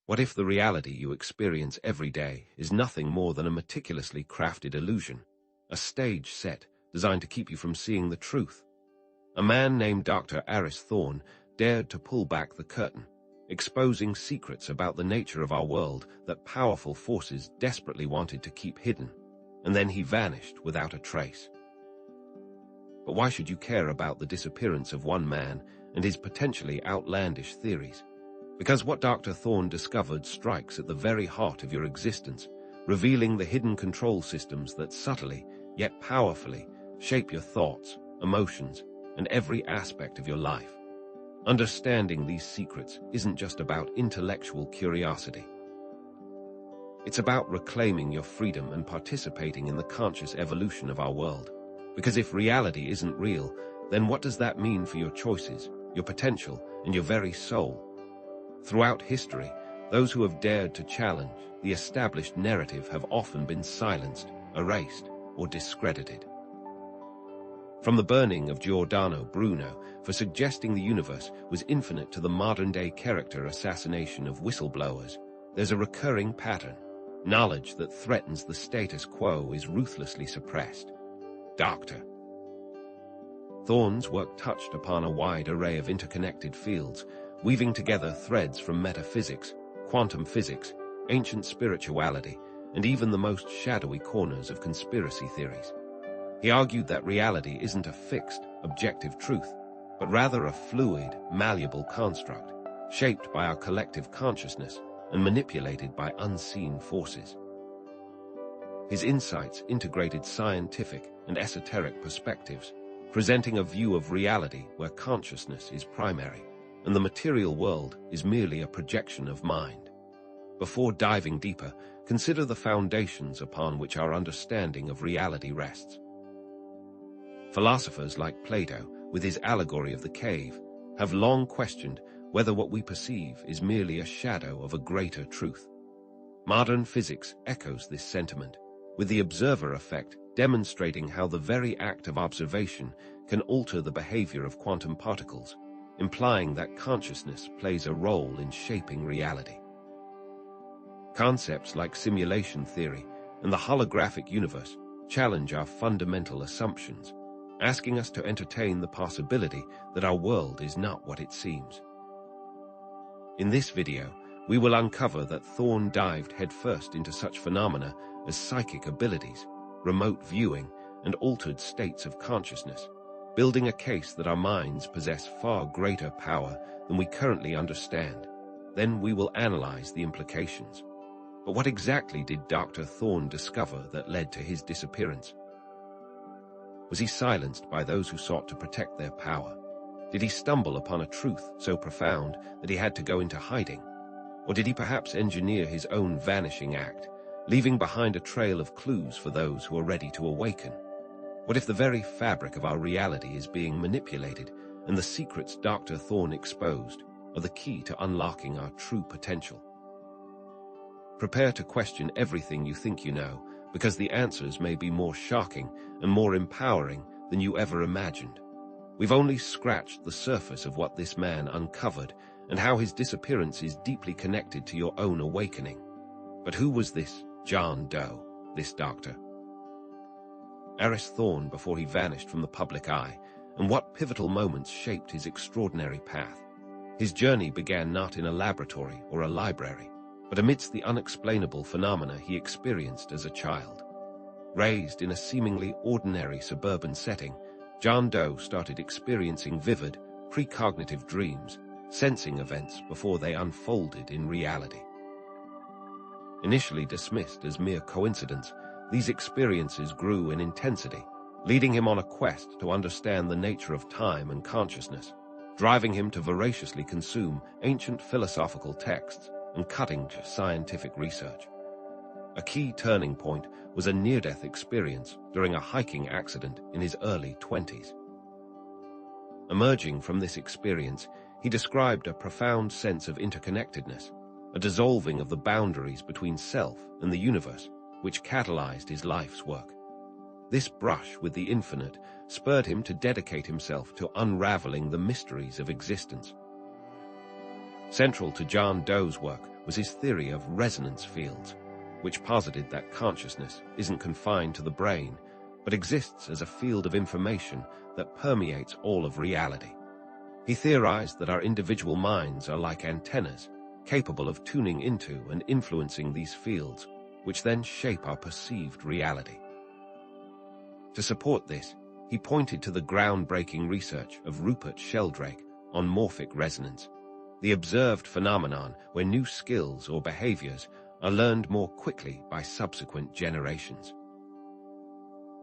What if the reality you experience every day is nothing more than a meticulously crafted illusion, a stage set designed to keep you from seeing the truth? A man named Dr. Aris Thorne dared to pull back the curtain, exposing secrets about the nature of our world that powerful forces desperately wanted to keep hidden, and then he vanished without a trace. But why should you care about the disappearance of one man and his potentially outlandish theories? Because what Dr. Thorne discovered strikes at the very heart of your existence, revealing the hidden control systems that subtly, yet powerfully, shape your thoughts, emotions, and every aspect of your life. Understanding these secrets isn't just about intellectual curiosity. It's about reclaiming your freedom and participating in the conscious evolution of our world. Because if reality isn't real, then what does that mean for your choices, your potential, and your very soul? Throughout history, those who have dared to challenge the established narrative have often been silenced, erased, or discredited. From the burning of Giordano Bruno for suggesting the universe was infinite to the modern-day character assassination of whistleblowers, there's a recurring pattern. Knowledge that threatens the status quo is ruthlessly suppressed. Dr. Thorne's work touched upon a wide array of interconnected fields, weaving together threads from metaphysics, quantum physics, ancient spirituality, and even the most shadowy corners of conspiracy theories. He argued that reality isn't a fixed, objective truth, but rather a fluid, malleable construct, shaped by our collective consciousness and manipulated by unseen forces. His insights integrated scientific and esoteric perspectives, presenting a view of reality where consciousness is primary, and the material world is merely a projection of mind. Before diving deeper, consider the foundations upon which our understanding of reality rests. Philosophers like Plato, with his allegory of the cave, have long questioned whether what we perceive is merely a shadow of a greater truth. Modern physics echoes this sentiment, with the observer effect demonstrating how the very act of observation can alter the behavior of quantum particles, implying that consciousness plays a role in shaping reality. Concepts like simulation theory and the holographic universe challenge our fundamental assumptions, asking us to entertain the possibility that our world is not what it seems. In this video, we will uncover that Thorne dived headfirst into such phenomena as psychic abilities, remote viewing, and altered states of consciousness, building a case that our minds possess far greater power than we currently understand. Then we will analyze the implications. But what exactly did Dr. Thorne discover that led to his disappearance? Was he silenced by those who sought to protect their power? Did he stumble upon a truth so profound that he had to go into hiding? Or did he perhaps engineer his own vanishing act, leaving behind a trail of clues for those who are ready to awaken? What if the very fabric of our reality is being manipulated, and the secrets Dr. Thorne exposed are the key to unlocking our true potential? Prepare to question everything you think you know, because the answers may be more shocking and more empowering than you ever imagined. We've only scratched the surface of what this man uncovered and how his disappearance is deeply connected to your own awakening. But who was this John Doe, this doctor? Aris Thorne before he vanished from the public eye, and what pivotal moments shaped his extraordinary path? His journey began not in a laboratory or a library, but amidst the unexplainable phenomena he experienced as a child. Raised in a seemingly ordinary suburban setting, John Doe started experiencing vivid, precognitive dreams, sensing events before they unfolded in reality. Initially dismissed as mere coincidence, these experiences grew in intensity, leading him on a quest to understand the nature of time and consciousness, driving him to voraciously consume ancient philosophical texts and cutting-edge scientific research. A key turning point was a near-death experience during a hiking accident in his early 20s. Emerging from this experience, he described a profound sense of interconnectedness, a dissolving of the boundaries between self and the universe, which catalyzed his life's work. This brush with the infinite spurred him to dedicate himself to unraveling the mysteries of existence. Central to John Doe's work was his theory of resonance fields, which posited that consciousness isn't confined to the brain, but exists as a field of information that permeates all of reality. He theorized that our individual minds are like antennas, capable of tuning into and influencing these fields, which then shape our perceived reality. To support this, he pointed to the groundbreaking research of Rupert Sheldrake on morphic resonance, the observed phenomenon where new skills or behaviors are learned more quickly by subsequent generations.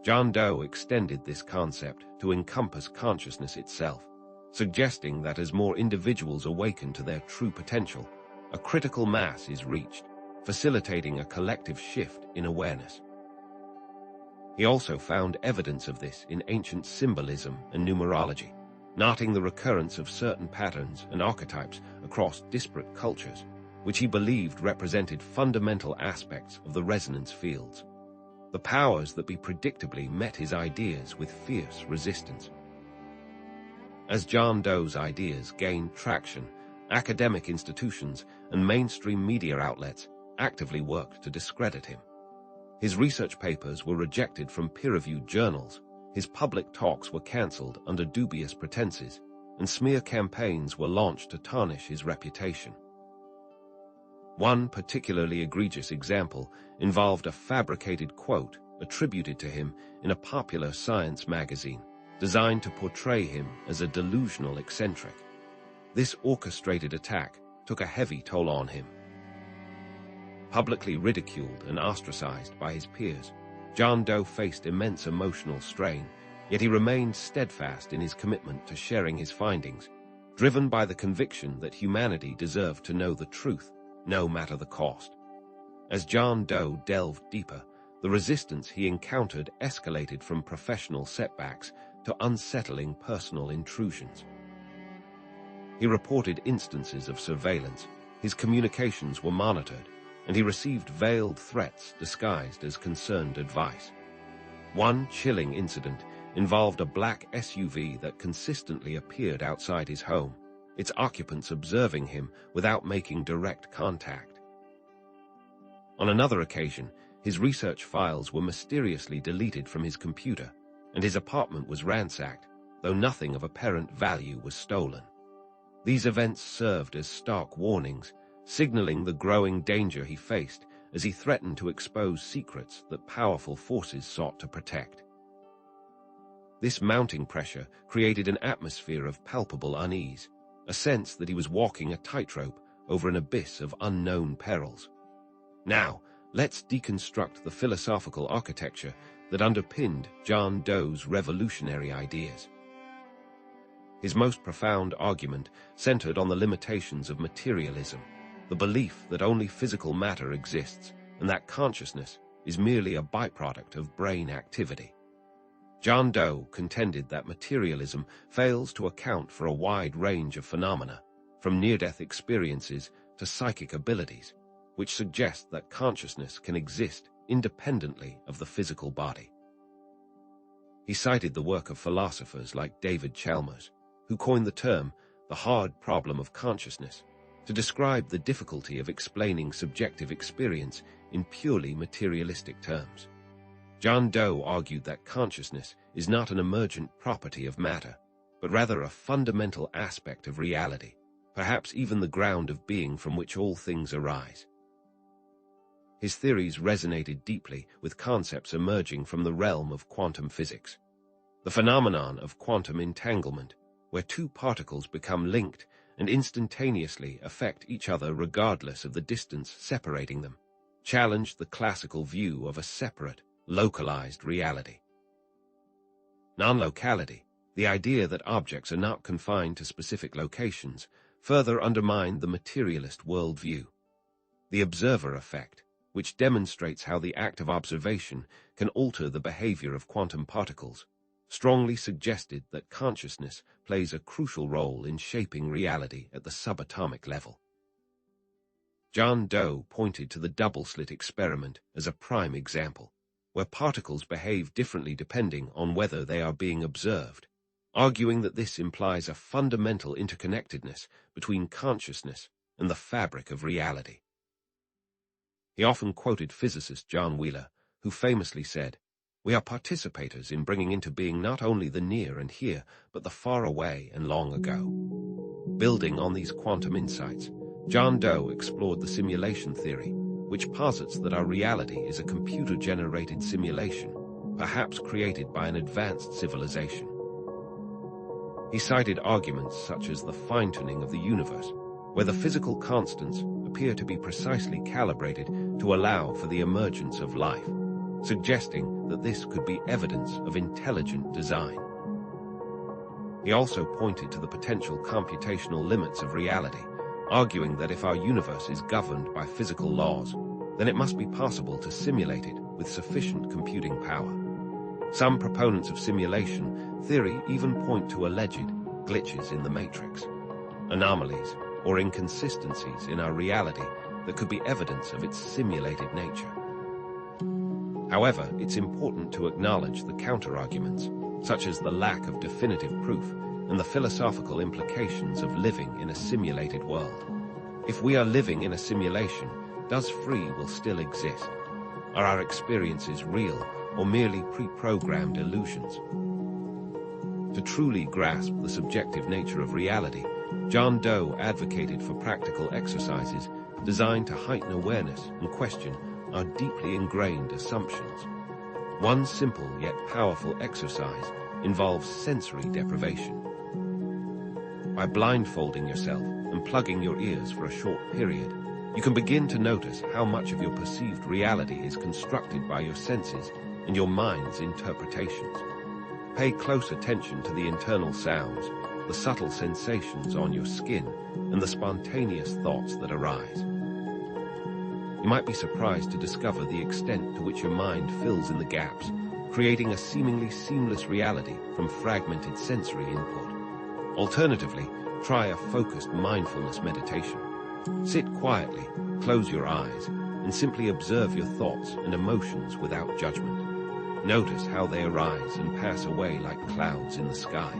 John Doe extended this concept to encompass consciousness itself, suggesting that as more individuals awaken to their true potential, a critical mass is reached, facilitating a collective shift in awareness. He also found evidence of this in ancient symbolism and numerology, noting the recurrence of certain patterns and archetypes across disparate cultures, which he believed represented fundamental aspects of the resonance fields, the powers that predictably met his ideas with fierce resistance. As John Doe's ideas gained traction, academic institutions and mainstream media outlets actively worked to discredit him. His research papers were rejected from peer-reviewed journals, his public talks were cancelled under dubious pretenses, and smear campaigns were launched to tarnish his reputation. One particularly egregious example involved a fabricated quote attributed to him in a popular science magazine, designed to portray him as a delusional eccentric. This orchestrated attack took a heavy toll on him. Publicly ridiculed and ostracized by his peers, John Doe faced immense emotional strain, yet he remained steadfast in his commitment to sharing his findings, driven by the conviction that humanity deserved to know the truth, no matter the cost. As John Doe delved deeper, the resistance he encountered escalated from professional setbacks to unsettling personal intrusions. He reported instances of surveillance, his communications were monitored, and he received veiled threats disguised as concerned advice. One chilling incident involved a black SUV that consistently appeared outside his home, its occupants observing him without making direct contact. On another occasion, his research files were mysteriously deleted from his computer, and his apartment was ransacked, though nothing of apparent value was stolen. These events served as stark warnings, signaling the growing danger he faced as he threatened to expose secrets that powerful forces sought to protect. This mounting pressure created an atmosphere of palpable unease, a sense that he was walking a tightrope over an abyss of unknown perils. Now, let's deconstruct the philosophical architecture that underpinned John Doe's revolutionary ideas. His most profound argument centered on the limitations of materialism, the belief that only physical matter exists and that consciousness is merely a byproduct of brain activity. John Doe contended that materialism fails to account for a wide range of phenomena, from near-death experiences to psychic abilities, which suggest that consciousness can exist independently of the physical body. He cited the work of philosophers like David Chalmers, who coined the term the hard problem of consciousness, to describe the difficulty of explaining subjective experience in purely materialistic terms. John Doe argued that consciousness is not an emergent property of matter, but rather a fundamental aspect of reality, perhaps even the ground of being from which all things arise. His theories resonated deeply with concepts emerging from the realm of quantum physics. The phenomenon of quantum entanglement, where two particles become linked and instantaneously affect each other regardless of the distance separating them, challenged the classical view of a separate, localized reality. Non-locality, the idea that objects are not confined to specific locations, further undermined the materialist worldview. The observer effect, which demonstrates how the act of observation can alter the behavior of quantum particles, strongly suggested that consciousness plays a crucial role in shaping reality at the subatomic level. John Doe pointed to the double-slit experiment as a prime example, where particles behave differently depending on whether they are being observed, arguing that this implies a fundamental interconnectedness between consciousness and the fabric of reality. He often quoted physicist John Wheeler, who famously said, "We are participators in bringing into being not only the near and here, but the far away and long ago." Building on these quantum insights, John Doe explored the simulation theory, which posits that our reality is a computer-generated simulation, perhaps created by an advanced civilization. He cited arguments such as the fine-tuning of the universe, where the physical constants appear to be precisely calibrated to allow for the emergence of life, suggesting that this could be evidence of intelligent design. He also pointed to the potential computational limits of reality, arguing that if our universe is governed by physical laws, then it must be possible to simulate it with sufficient computing power. Some proponents of simulation theory even point to alleged glitches in the matrix, anomalies or inconsistencies in our reality that could be evidence of its simulated nature. However, it's important to acknowledge the counter-arguments, such as the lack of definitive proof and the philosophical implications of living in a simulated world. If we are living in a simulation, does free will still exist? Are our experiences real or merely pre-programmed illusions? To truly grasp the subjective nature of reality, John Doe advocated for practical exercises designed to heighten awareness and question our deeply ingrained assumptions. One simple yet powerful exercise involves sensory deprivation. By blindfolding yourself and plugging your ears for a short period, you can begin to notice how much of your perceived reality is constructed by your senses and your mind's interpretations. Pay close attention to the internal sounds, the subtle sensations on your skin, and the spontaneous thoughts that arise. You might be surprised to discover the extent to which your mind fills in the gaps, creating a seemingly seamless reality from fragmented sensory input. Alternatively, try a focused mindfulness meditation. Sit quietly, close your eyes, and simply observe your thoughts and emotions without judgment. Notice how they arise and pass away like clouds in the sky.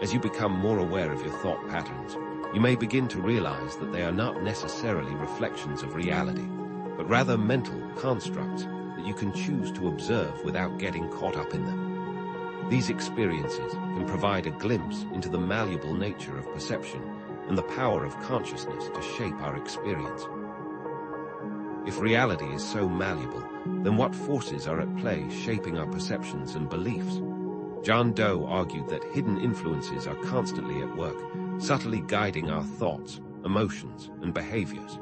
As you become more aware of your thought patterns, you may begin to realize that they are not necessarily reflections of reality, but rather mental constructs that you can choose to observe without getting caught up in them. These experiences can provide a glimpse into the malleable nature of perception and the power of consciousness to shape our experience. If reality is so malleable, then what forces are at play shaping our perceptions and beliefs? John Doe argued that hidden influences are constantly at work, subtly guiding our thoughts, emotions, and behaviors.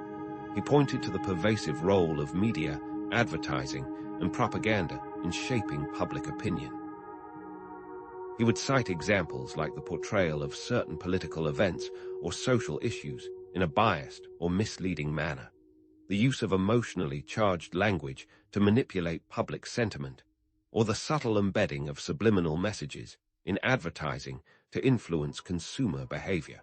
He pointed to the pervasive role of media, advertising, and propaganda in shaping public opinion. He would cite examples like the portrayal of certain political events or social issues in a biased or misleading manner, the use of emotionally charged language to manipulate public sentiment, or the subtle embedding of subliminal messages in advertising to influence consumer behavior.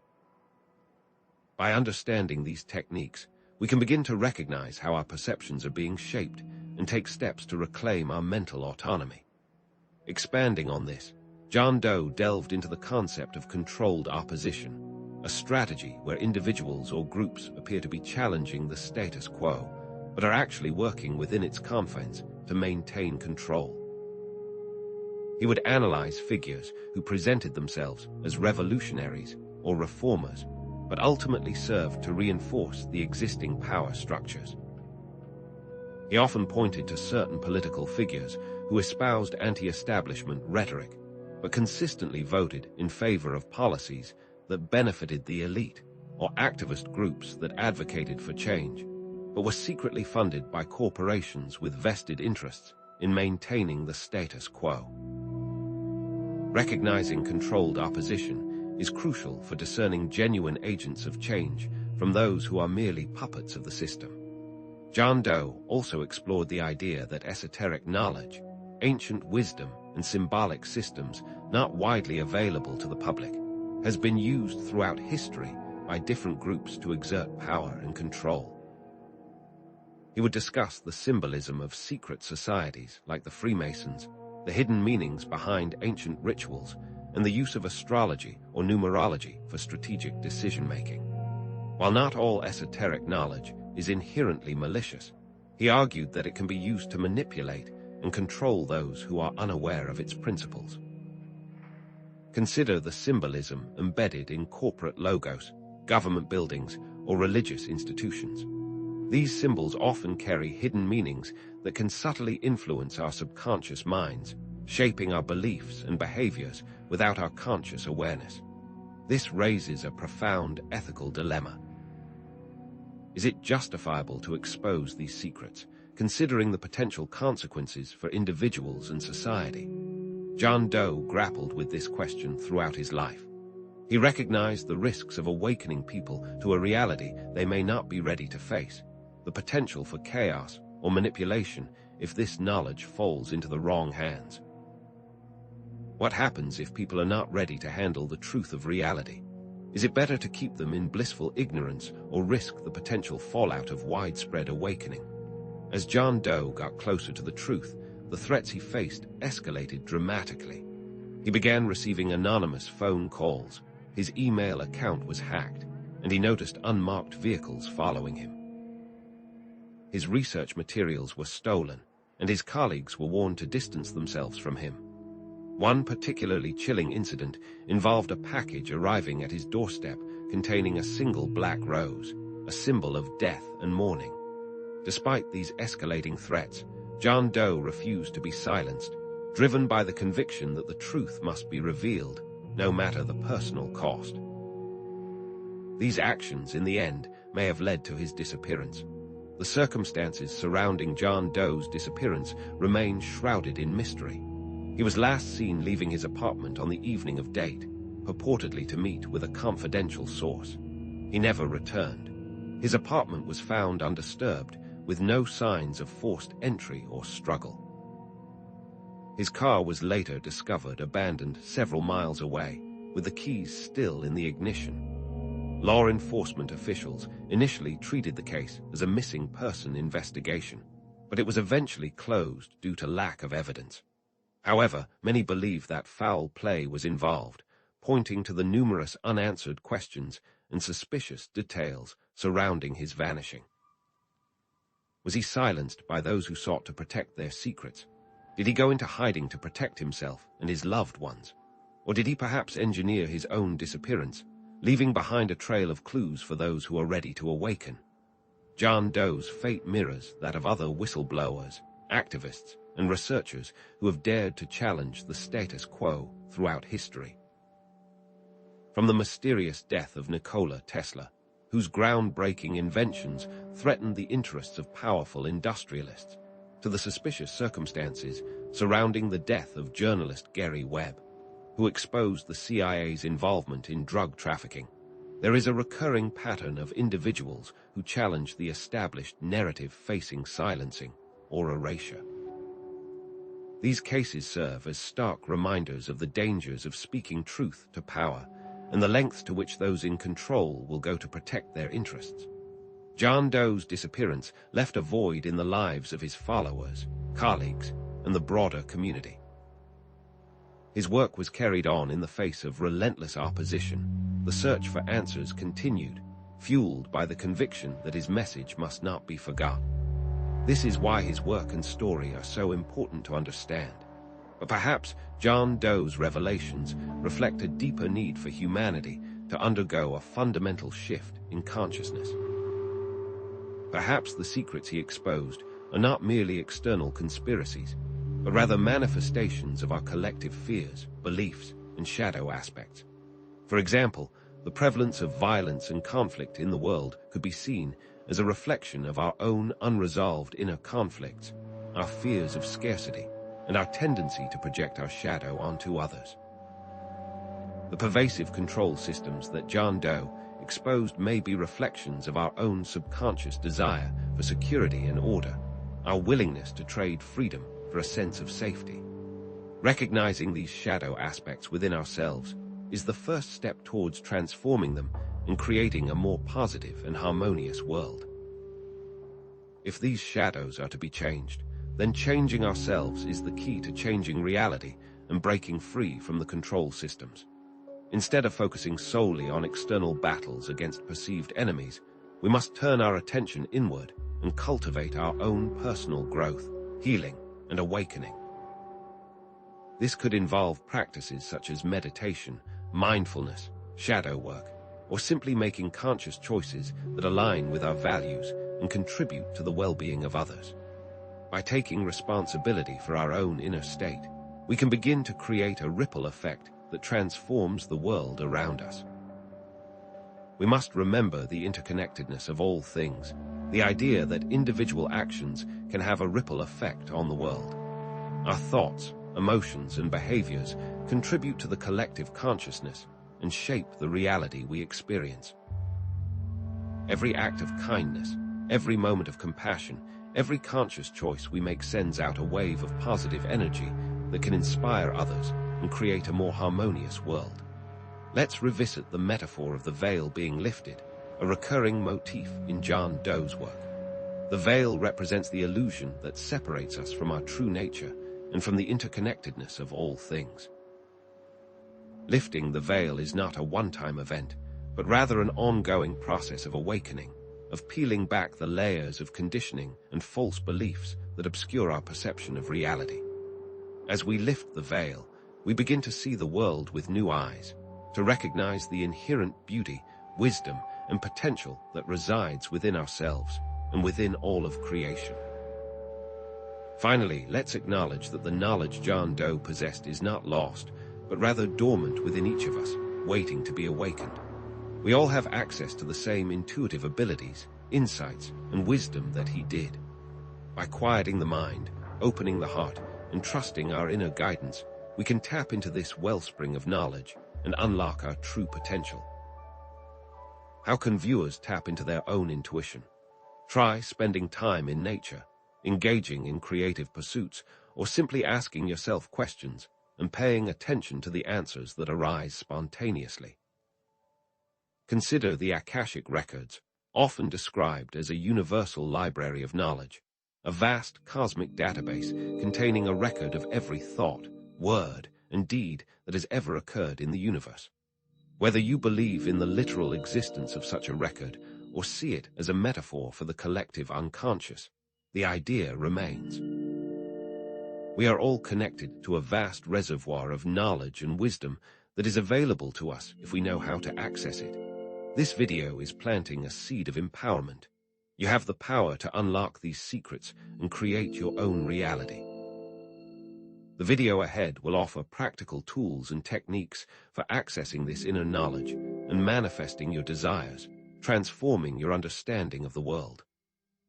By understanding these techniques, we can begin to recognize how our perceptions are being shaped and take steps to reclaim our mental autonomy. Expanding on this, John Doe delved into the concept of controlled opposition, a strategy where individuals or groups appear to be challenging the status quo, but are actually working within its confines to maintain control. He would analyze figures who presented themselves as revolutionaries or reformers, but ultimately served to reinforce the existing power structures. He often pointed to certain political figures who espoused anti-establishment rhetoric, but consistently voted in favor of policies that benefited the elite, or activist groups that advocated for change, but were secretly funded by corporations with vested interests in maintaining the status quo. Recognizing controlled opposition is crucial for discerning genuine agents of change from those who are merely puppets of the system. John Doe also explored the idea that esoteric knowledge, ancient wisdom, and symbolic systems not widely available to the public has been used throughout history by different groups to exert power and control. He would discuss the symbolism of secret societies like the Freemasons, the hidden meanings behind ancient rituals, and the use of astrology or numerology for strategic decision-making. While not all esoteric knowledge is inherently malicious, he argued that it can be used to manipulate and control those who are unaware of its principles. Consider the symbolism embedded in corporate logos, government buildings, or religious institutions. These symbols often carry hidden meanings that can subtly influence our subconscious minds, shaping our beliefs and behaviors without our conscious awareness. This raises a profound ethical dilemma. Is it justifiable to expose these secrets, considering the potential consequences for individuals and society? John Doe grappled with this question throughout his life. He recognized the risks of awakening people to a reality they may not be ready to face, the potential for chaos or manipulation if this knowledge falls into the wrong hands. What happens if people are not ready to handle the truth of reality? Is it better to keep them in blissful ignorance or risk the potential fallout of widespread awakening? As John Doe got closer to the truth, the threats he faced escalated dramatically. He began receiving anonymous phone calls, his email account was hacked, and he noticed unmarked vehicles following him. His research materials were stolen, and his colleagues were warned to distance themselves from him. One particularly chilling incident involved a package arriving at his doorstep containing a single black rose, a symbol of death and mourning. Despite these escalating threats, John Doe refused to be silenced, driven by the conviction that the truth must be revealed, no matter the personal cost. These actions, in the end, may have led to his disappearance. The circumstances surrounding John Doe's disappearance remain shrouded in mystery. He was last seen leaving his apartment on the evening of date, purportedly to meet with a confidential source. He never returned. His apartment was found undisturbed, with no signs of forced entry or struggle. His car was later discovered abandoned several miles away, with the keys still in the ignition. Law enforcement officials initially treated the case as a missing person investigation, but it was eventually closed due to lack of evidence. However, many believe that foul play was involved, pointing to the numerous unanswered questions and suspicious details surrounding his vanishing. Was he silenced by those who sought to protect their secrets? Did he go into hiding to protect himself and his loved ones? Or did he perhaps engineer his own disappearance, leaving behind a trail of clues for those who are ready to awaken? John Doe's fate mirrors that of other whistleblowers, activists, and researchers who have dared to challenge the status quo throughout history. From the mysterious death of Nikola Tesla, whose groundbreaking inventions threatened the interests of powerful industrialists, to the suspicious circumstances surrounding the death of journalist Gary Webb, who exposed the CIA's involvement in drug trafficking, there is a recurring pattern of individuals who challenge the established narrative facing silencing or erasure. These cases serve as stark reminders of the dangers of speaking truth to power and the lengths to which those in control will go to protect their interests. John Doe's disappearance left a void in the lives of his followers, colleagues, and the broader community. His work was carried on in the face of relentless opposition. The search for answers continued, fueled by the conviction that his message must not be forgotten. This is why his work and story are so important to understand. But perhaps John Doe's revelations reflect a deeper need for humanity to undergo a fundamental shift in consciousness. Perhaps the secrets he exposed are not merely external conspiracies, but rather manifestations of our collective fears, beliefs, and shadow aspects. For example, the prevalence of violence and conflict in the world could be seen as a reflection of our own unresolved inner conflicts, our fears of scarcity, and our tendency to project our shadow onto others. The pervasive control systems that John Doe exposed may be reflections of our own subconscious desire for security and order, our willingness to trade freedom for a sense of safety. Recognizing these shadow aspects within ourselves is the first step towards transforming them and creating a more positive and harmonious world. If these shadows are to be changed, then changing ourselves is the key to changing reality and breaking free from the control systems. Instead of focusing solely on external battles against perceived enemies, we must turn our attention inward and cultivate our own personal growth, healing, and awakening. This could involve practices such as meditation, mindfulness, shadow work, or simply making conscious choices that align with our values and contribute to the well-being of others. By taking responsibility for our own inner state, we can begin to create a ripple effect that transforms the world around us. We must remember the interconnectedness of all things, the idea that individual actions can have a ripple effect on the world. Our thoughts, emotions, and behaviors contribute to the collective consciousness and shape the reality we experience. Every act of kindness, every moment of compassion, every conscious choice we make sends out a wave of positive energy that can inspire others and create a more harmonious world. Let's revisit the metaphor of the veil being lifted, a recurring motif in John Doe's work. The veil represents the illusion that separates us from our true nature and from the interconnectedness of all things. Lifting the veil is not a one-time event, but rather an ongoing process of awakening, of peeling back the layers of conditioning and false beliefs that obscure our perception of reality. As we lift the veil, we begin to see the world with new eyes, to recognize the inherent beauty, wisdom, and potential that resides within ourselves and within all of creation. Finally, let's acknowledge that the knowledge John Doe possessed is not lost, but rather dormant within each of us, waiting to be awakened. We all have access to the same intuitive abilities, insights, and wisdom that he did. By quieting the mind, opening the heart, and trusting our inner guidance, we can tap into this wellspring of knowledge and unlock our true potential. How can viewers tap into their own intuition? Try spending time in nature, engaging in creative pursuits, or simply asking yourself questions and paying attention to the answers that arise spontaneously. Consider the Akashic records, often described as a universal library of knowledge, a vast cosmic database containing a record of every thought, word, and deed that has ever occurred in the universe. Whether you believe in the literal existence of such a record or see it as a metaphor for the collective unconscious, the idea remains. We are all connected to a vast reservoir of knowledge and wisdom that is available to us if we know how to access it. This video is planting a seed of empowerment. You have the power to unlock these secrets and create your own reality. The video ahead will offer practical tools and techniques for accessing this inner knowledge and manifesting your desires, transforming your understanding of the world.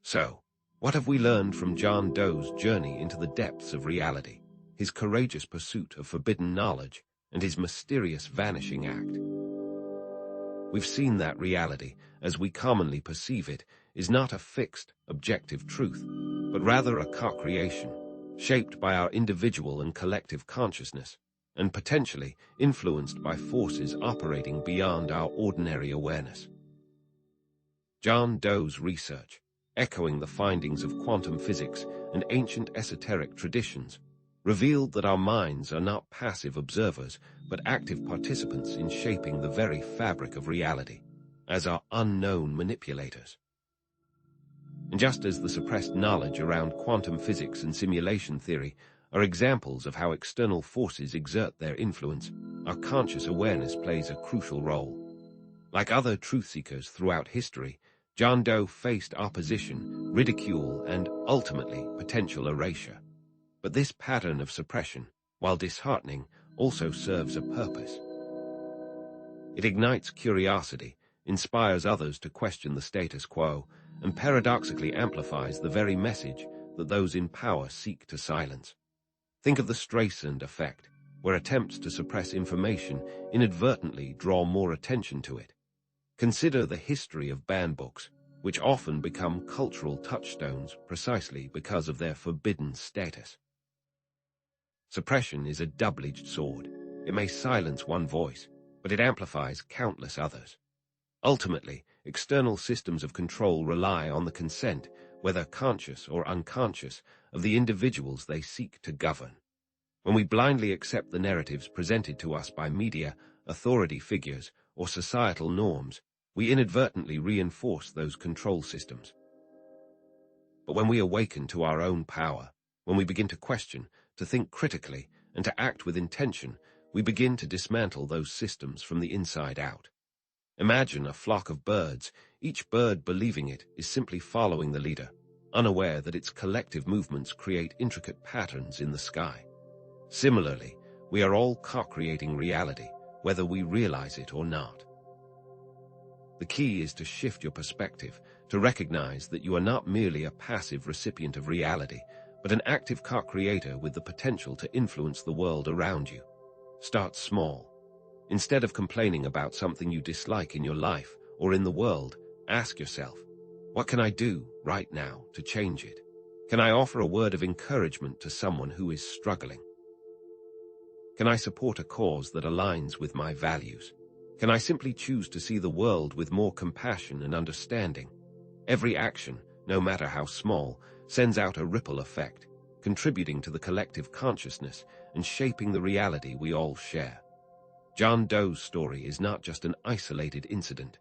So, what have we learned from John Doe's journey into the depths of reality, his courageous pursuit of forbidden knowledge, and his mysterious vanishing act? We've seen that reality, as we commonly perceive it, is not a fixed, objective truth, but rather a co-creation, shaped by our individual and collective consciousness, and potentially influenced by forces operating beyond our ordinary awareness. John Doe's research, echoing the findings of quantum physics and ancient esoteric traditions, revealed that our minds are not passive observers, but active participants in shaping the very fabric of reality, as our unknown manipulators. And just as the suppressed knowledge around quantum physics and simulation theory are examples of how external forces exert their influence, our conscious awareness plays a crucial role. Like other truth-seekers throughout history, John Doe faced opposition, ridicule, and, ultimately, potential erasure. But this pattern of suppression, while disheartening, also serves a purpose. It ignites curiosity, inspires others to question the status quo, and paradoxically amplifies the very message that those in power seek to silence. Think of the Streisand effect, where attempts to suppress information inadvertently draw more attention to it. Consider the history of banned books, which often become cultural touchstones precisely because of their forbidden status. Suppression is a double-edged sword. It may silence one voice, but it amplifies countless others. Ultimately, external systems of control rely on the consent, whether conscious or unconscious, of the individuals they seek to govern. When we blindly accept the narratives presented to us by media, authority figures, or societal norms, we inadvertently reinforce those control systems. But when we awaken to our own power, when we begin to question, to think critically, and to act with intention, we begin to dismantle those systems from the inside out. Imagine a flock of birds, each bird believing it is simply following the leader, unaware that its collective movements create intricate patterns in the sky. Similarly, we are all co-creating reality, whether we realize it or not. The key is to shift your perspective, to recognize that you are not merely a passive recipient of reality, but an active co-creator with the potential to influence the world around you. Start small. Instead of complaining about something you dislike in your life or in the world, ask yourself, what can I do right now to change it? Can I offer a word of encouragement to someone who is struggling? Can I support a cause that aligns with my values? Can I simply choose to see the world with more compassion and understanding? Every action, no matter how small, sends out a ripple effect, contributing to the collective consciousness and shaping the reality we all share. John Doe's story is not just an isolated incident.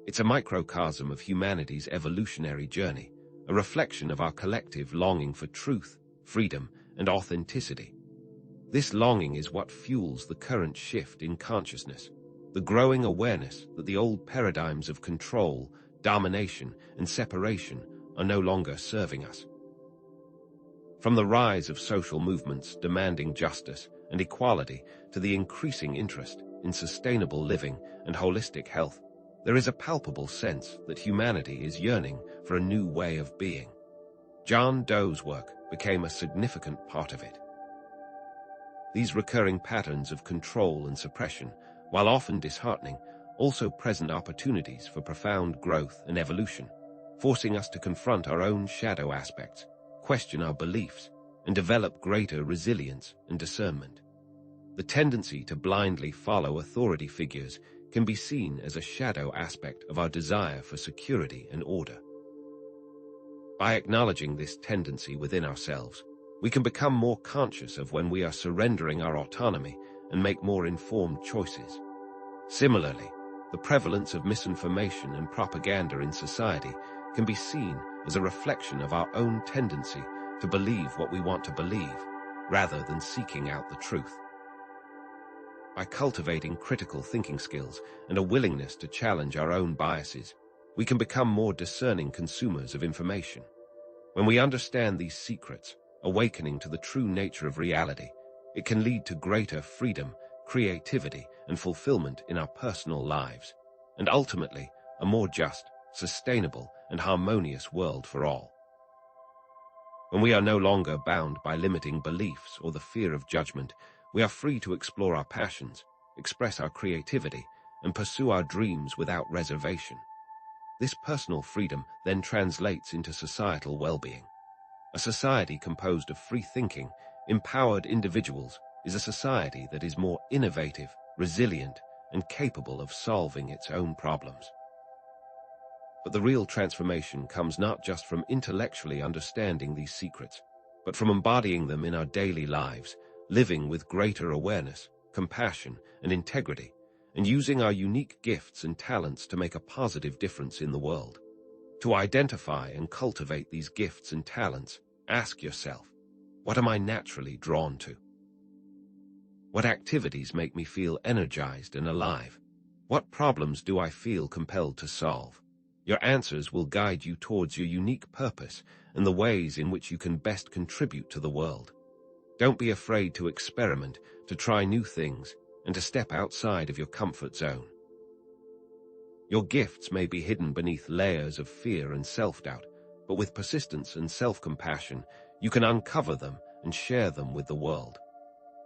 It's a microcosm of humanity's evolutionary journey, a reflection of our collective longing for truth, freedom, and authenticity. This longing is what fuels the current shift in consciousness, the growing awareness that the old paradigms of control, domination, and separation are no longer serving us. From the rise of social movements demanding justice and equality to the increasing interest in sustainable living and holistic health, there is a palpable sense that humanity is yearning for a new way of being. John Doe's work became a significant part of it. These recurring patterns of control and suppression, while often disheartening, also present opportunities for profound growth and evolution, forcing us to confront our own shadow aspects, question our beliefs, and develop greater resilience and discernment. The tendency to blindly follow authority figures can be seen as a shadow aspect of our desire for security and order. By acknowledging this tendency within ourselves, we can become more conscious of when we are surrendering our autonomy and make more informed choices. Similarly, the prevalence of misinformation and propaganda in society can be seen as a reflection of our own tendency to believe what we want to believe, rather than seeking out the truth. By cultivating critical thinking skills and a willingness to challenge our own biases, we can become more discerning consumers of information. When we understand these secrets, awakening to the true nature of reality, it can lead to greater freedom, creativity, and fulfillment in our personal lives, and ultimately, a more just, sustainable, and harmonious world for all. When we are no longer bound by limiting beliefs or the fear of judgment, we are free to explore our passions, express our creativity, and pursue our dreams without reservation. This personal freedom then translates into societal well-being. A society composed of free-thinking, empowered individuals is a society that is more innovative, resilient, and capable of solving its own problems. But the real transformation comes not just from intellectually understanding these secrets, but from embodying them in our daily lives, living with greater awareness, compassion, and integrity, and using our unique gifts and talents to make a positive difference in the world. To identify and cultivate these gifts and talents, ask yourself, what am I naturally drawn to? What activities make me feel energized and alive? What problems do I feel compelled to solve? Your answers will guide you towards your unique purpose and the ways in which you can best contribute to the world. Don't be afraid to experiment, to try new things, and to step outside of your comfort zone. Your gifts may be hidden beneath layers of fear and self-doubt, but with persistence and self-compassion, you can uncover them and share them with the world.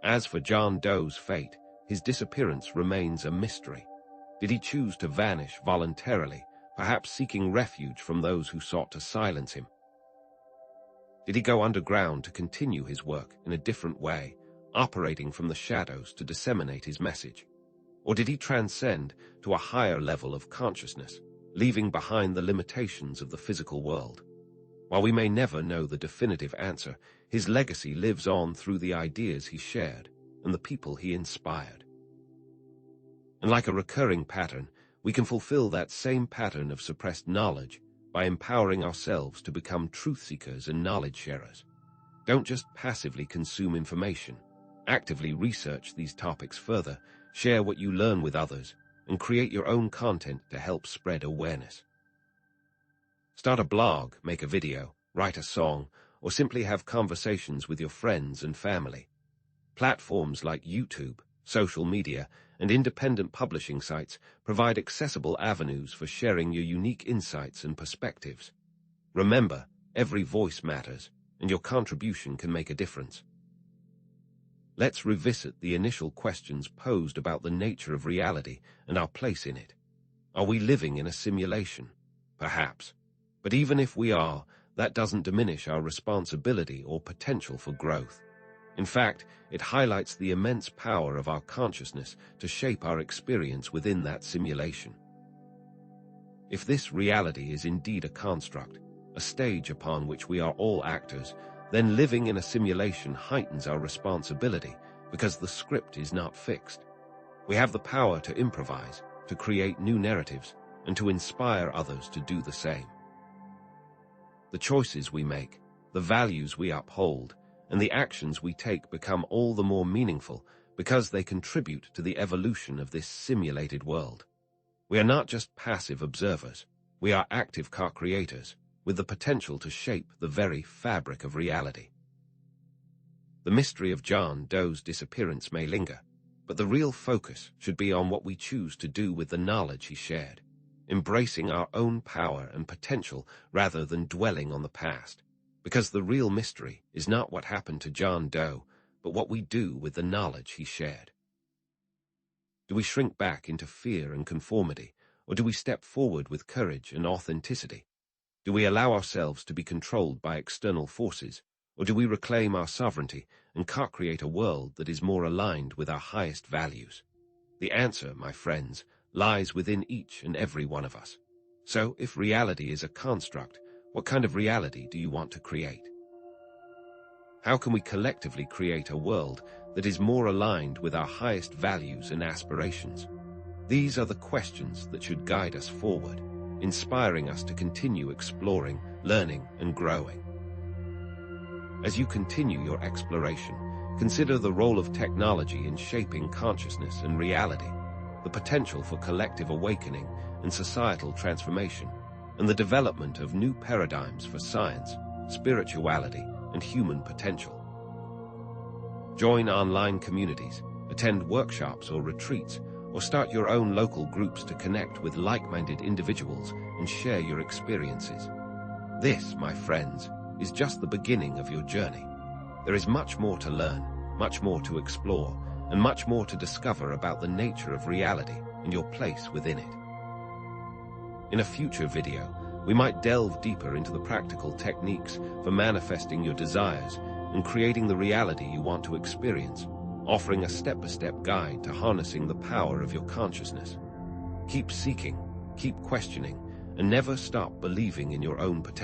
As for John Doe's fate, his disappearance remains a mystery. Did he choose to vanish voluntarily, perhaps seeking refuge from those who sought to silence him? Did he go underground to continue his work in a different way, operating from the shadows to disseminate his message? Or did he transcend to a higher level of consciousness, leaving behind the limitations of the physical world? While we may never know the definitive answer, his legacy lives on through the ideas he shared and the people he inspired. And like a recurring pattern, we can fulfill that same pattern of suppressed knowledge by empowering ourselves to become truth seekers and knowledge sharers. Don't just passively consume information. Actively research these topics further, share what you learn with others, and create your own content to help spread awareness. Start a blog, make a video, write a song, or simply have conversations with your friends and family. Platforms like YouTube, social media, and independent publishing sites provide accessible avenues for sharing your unique insights and perspectives. Remember, every voice matters, and your contribution can make a difference. Let's revisit the initial questions posed about the nature of reality and our place in it. Are we living in a simulation? Perhaps. But even if we are, that doesn't diminish our responsibility or potential for growth. In fact, it highlights the immense power of our consciousness to shape our experience within that simulation. If this reality is indeed a construct, a stage upon which we are all actors, then living in a simulation heightens our responsibility because the script is not fixed. We have the power to improvise, to create new narratives, and to inspire others to do the same. The choices we make, the values we uphold, and the actions we take become all the more meaningful because they contribute to the evolution of this simulated world. We are not just passive observers, we are active co-creators, with the potential to shape the very fabric of reality. The mystery of John Doe's disappearance may linger, but the real focus should be on what we choose to do with the knowledge he shared, embracing our own power and potential rather than dwelling on the past. Because the real mystery is not what happened to John Doe, but what we do with the knowledge he shared. Do we shrink back into fear and conformity, or do we step forward with courage and authenticity? Do we allow ourselves to be controlled by external forces, or do we reclaim our sovereignty and co-create a world that is more aligned with our highest values? The answer, my friends, lies within each and every one of us. So, if reality is a construct, what kind of reality do you want to create? How can we collectively create a world that is more aligned with our highest values and aspirations? These are the questions that should guide us forward, inspiring us to continue exploring, learning, and growing. As you continue your exploration, consider the role of technology in shaping consciousness and reality, the potential for collective awakening and societal transformation, and the development of new paradigms for science, spirituality, and human potential. Join online communities, attend workshops or retreats, or start your own local groups to connect with like-minded individuals and share your experiences. This, my friends, is just the beginning of your journey. There is much more to learn, much more to explore, and much more to discover about the nature of reality and your place within it. In a future video, we might delve deeper into the practical techniques for manifesting your desires and creating the reality you want to experience, offering a step-by-step guide to harnessing the power of your consciousness. Keep seeking, keep questioning, and never stop believing in your own potential.